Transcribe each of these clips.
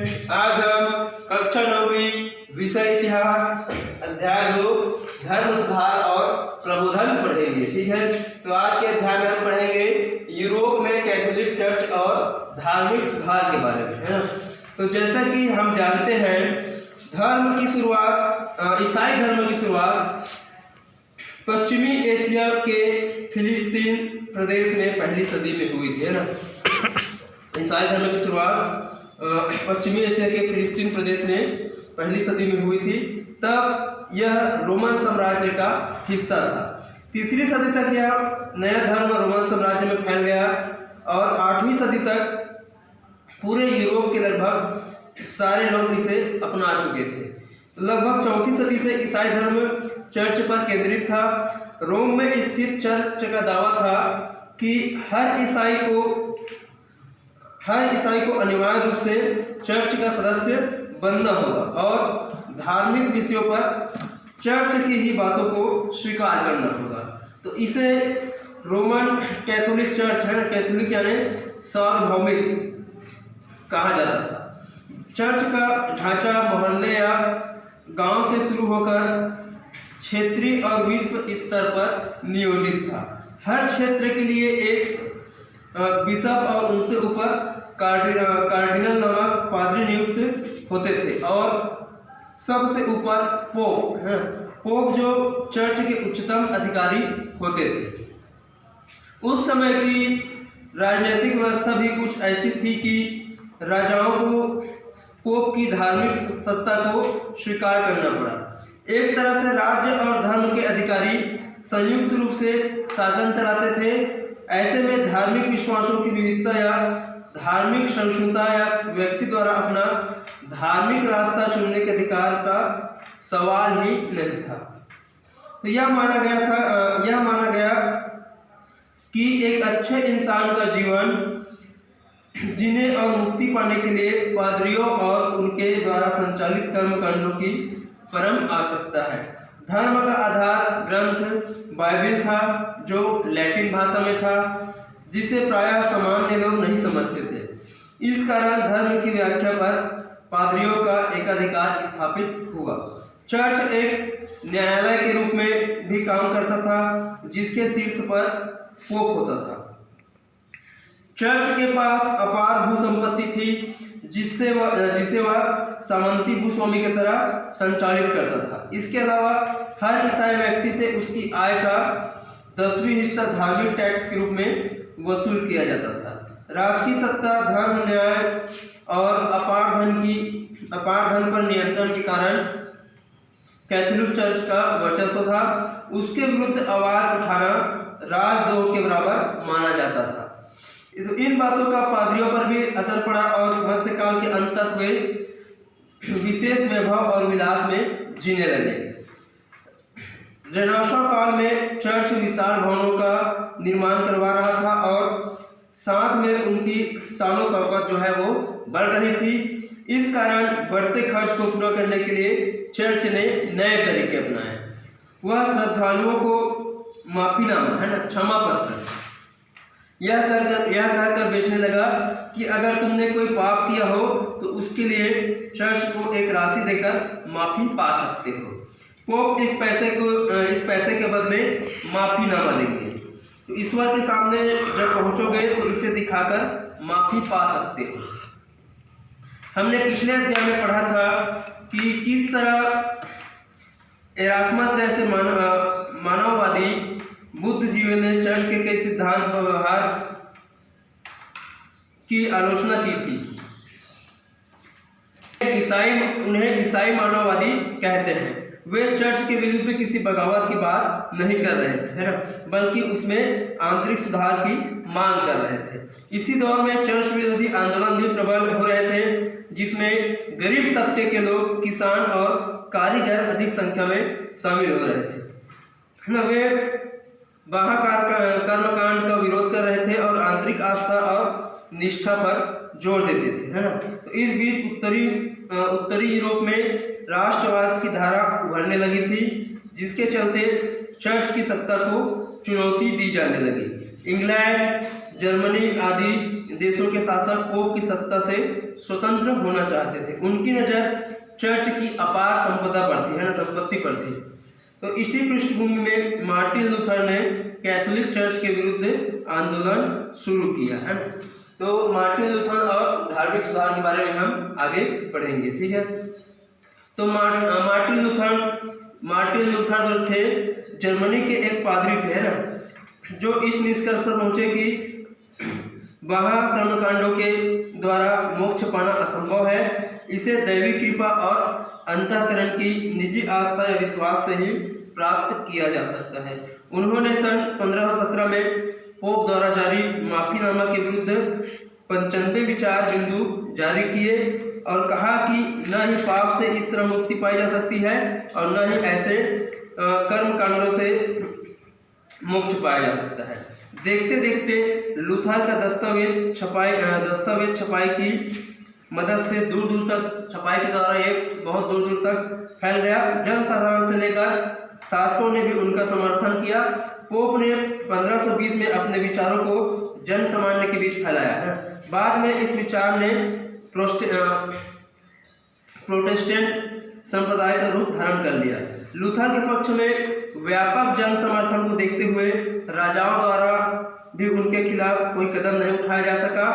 आज हम कक्षा 9वीं विषय इतिहास अध्याय 2 धर्म सुधार और प्रबोधन पढ़ेंगे। ठीक है, तो आज के अध्याय में हम पढ़ेंगे यूरोप में कैथोलिक चर्च और धार्मिक सुधार के बारे में, है ना। तो जैसा कि हम जानते हैं, धर्म की शुरुआत ईसाई धर्म की शुरुआत पश्चिमी एशिया के फिलिस्तीन प्रदेश में पहली सदी में हुई थी, है ना। ईसाई धर्म की शुरुआत पश्चिमी एशिया के फिलिस्तीन प्रदेश में पहली सदी में हुई थी। तब यह रोमन साम्राज्य का हिस्सा था। तीसरी सदी तक यह नया धर्म रोमन साम्राज्य में फैल गया और 8वीं सदी तक पूरे यूरोप के लगभग सारे लोग इसे अपना चुके थे। लगभग 4वीं सदी से ईसाई धर्म चर्च पर केंद्रित था। रोम में स्थित चर्च का दावा था कि हर ईसाई को अनिवार्य रूप से चर्च का सदस्य बनना होगा और धार्मिक विषयों पर चर्च की ही बातों को स्वीकार करना होगा। तो इसे रोमन कैथोलिक चर्च, है ना, कैथोलिक यानी सार्वभौमिक कहा जाता था। चर्च का ढांचा मोहल्ले या गांव से शुरू होकर क्षेत्रीय और विश्व स्तर पर नियोजित था। हर क्षेत्र के लिए एक बिशप और उनसे ऊपर कार्डिनल नामक पादरी नियुक्त होते थे और सबसे ऊपर पोप, है, पोप जो चर्च के उच्चतम अधिकारी होते थे। उस समय की राजनीतिक व्यवस्था भी कुछ ऐसी थी कि राजाओं को पोप की धार्मिक सत्ता को स्वीकार करना पड़ा। एक तरह से राज्य और धर्म के अधिकारी संयुक्त रूप से शासन चलाते थे। ऐसे में धार्मिक विश्वासों की विविधता या धार्मिक सहिष्णुता या व्यक्ति द्वारा अपना धार्मिक रास्ता चुनने के अधिकार का सवाल ही नहीं था। तो यह माना गया कि एक अच्छे इंसान का जीवन जीने और मुक्ति पाने के लिए पादरियों और उनके द्वारा संचालित कर्मकांडों की परम आवश्यकता है। धर्म का आधार ग्रंथ बाइबिल था, जो लैटिन भाषा में था, जिसे प्रायः सामान्य लोग नहीं समझते थे। इस कारण धर्म की व्याख्या पर पादरियों का एकाधिकार स्थापित हुआ। चर्च एक न्यायालय के रूप में भी काम करता था, जिसके शीर्ष पर पोप होता था। चर्च के पास अपार भू संपत्ति थी, जिसे वह सामंती भूस्वामी की तरह संचालित करता था। इसके अलावा हर ईसाई व्यक्ति से उसकी आय का 10वां हिस्सा धार्मिक टैक्स के रूप में वसूल किया जाता था। राष्ट्रीय सत्ता, धर्म, न्याय और अपार धन पर नियंत्रण के कारण कैथोलिक चर्च का वर्चस्व था। उसके विरुद्ध आवाज उठाना राजद्रोह के बराबर माना जाता था। इन बातों का पादरियों पर भी असर पड़ा और मध्यकाल के अंत तक वे विशेष वैभव और विलास में जीने लगे। रेनेसां काल में चर्च विशाल भवनों का निर्माण करवा रहा था और साथ में उनकी शानो शौकत जो है वो बढ़ रही थी। इस कारण बढ़ते खर्च को पूरा करने के लिए चर्च ने नए तरीके अपनाए। वह श्रद्धालुओं को माफीनामा, है ना, क्षमा पत्र यह कहकर बेचने लगा कि अगर तुमने कोई पाप किया हो तो उसके लिए चर्च को एक राशि देकर माफी पा सकते हो। पोप इस पैसे के बदले माफीनामा देंगे। तो ईश्वर के सामने जब पहुंचोगे तो इसे दिखाकर माफी पा सकते हो। हमने पिछले अध्याय में पढ़ा था कि किस तरह एरास्मस जैसे मानववादी बुद्धिजीवी ने चर्च के कई सिद्धांत व व्यवहार की आलोचना की थी। उन्हें ईसाई मानववादी कहते हैं। वे चर्च के विरुद्ध किसी बगावत की बात नहीं कर रहे थे, है ना, बल्कि उसमें आंतरिक सुधार की मांग कर रहे थे। इसी दौर में चर्च विरोधी आंदोलन भी प्रबल हो रहे थे, जिसमें गरीब तबके के लोग, किसान और कारीगर अधिक संख्या में शामिल हो रहे थे, है ना। वे कर्मकांड का विरोध कर रहे थे और आंतरिक आस्था और निष्ठा पर जोर देते थे, है ना। तो इस बीच उत्तरी यूरोप में राष्ट्रवाद की धारा उभरने लगी थी, जिसके चलते चर्च की सत्ता को चुनौती दी जाने लगी। इंग्लैंड, जर्मनी आदि देशों के शासक पोप की सत्ता से स्वतंत्र होना चाहते थे। उनकी नज़र चर्च की अपार संपदा पर थी, है ना, संपत्ति पर थी। तो इसी पृष्ठभूमि में मार्टिन लूथर ने कैथोलिक चर्च के विरुद्ध आंदोलन शुरू किया, है ना। तो मार्टिन लूथर और धार्मिक सुधार के बारे में हम आगे पढ़ेंगे, ठीक है। तो मार्टिन लूथर जो थे जर्मनी के एक पादरी थे, है ना, जो इस निष्कर्ष पर पहुंचे कि वहाँ कर्मकांडों के द्वारा मोक्ष पाना असंभव है, इसे दैवी कृपा और अंतःकरण की निजी आस्था या विश्वास से ही प्राप्त किया जा सकता है। उन्होंने सन 1517 में पोप द्वारा जारी माफीनामा के विरुद्ध 95 विचार बिंदु जारी किए और कहा कि न ही पाप से इस तरह मुक्ति पाई जा सकती है और न ही ऐसे कर्मकांडों से मोक्ष पाया जा सकता है। देखते देखते लूथर का दस्तावेज छपाई की मदद से दूर दूर तक, छपाई के द्वारा ये बहुत दूर दूर तक फैल गया। जन साधारण से लेकर शासकों ने भी उनका समर्थन किया। पोप ने 1520 में अपने विचारों को जन सामान्य के बीच फैलाया है। बाद में इस विचार ने प्रोटेस्टेंट संप्रदाय का रूप धारण कर लिया। लूथर के पक्ष में व्यापक जन समर्थन को देखते हुए राजाओं द्वारा भी उनके खिलाफ कोई कदम नहीं उठाया जा सका।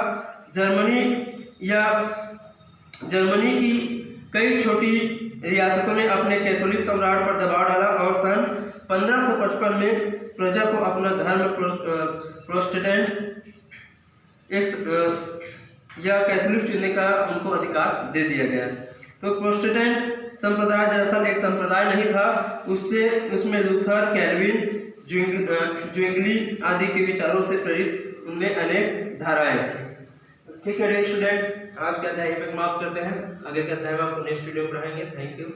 जर्मनी की कई छोटी रियासतों ने अपने कैथोलिक सम्राट पर दबाव डाला और सन 1555 में प्रजा को अपना धर्म प्रोटेस्टेंट या कैथोलिक चुनने का उनको अधिकार दे दिया गया। तो प्रोटेस्टेंट संप्रदाय दरअसल एक संप्रदाय नहीं था, उसमें लूथर, कैल्विन, ज्विंगली आदि के विचारों से प्रेरित उनमें अनेक धाराएं थी। ठीक है स्टूडेंट्स, आज का अध्याय पे समाप्त करते हैं। आगे का अध्याय में आपको नेक्स्ट वीडियो में पढ़ाएंगे। Thank you.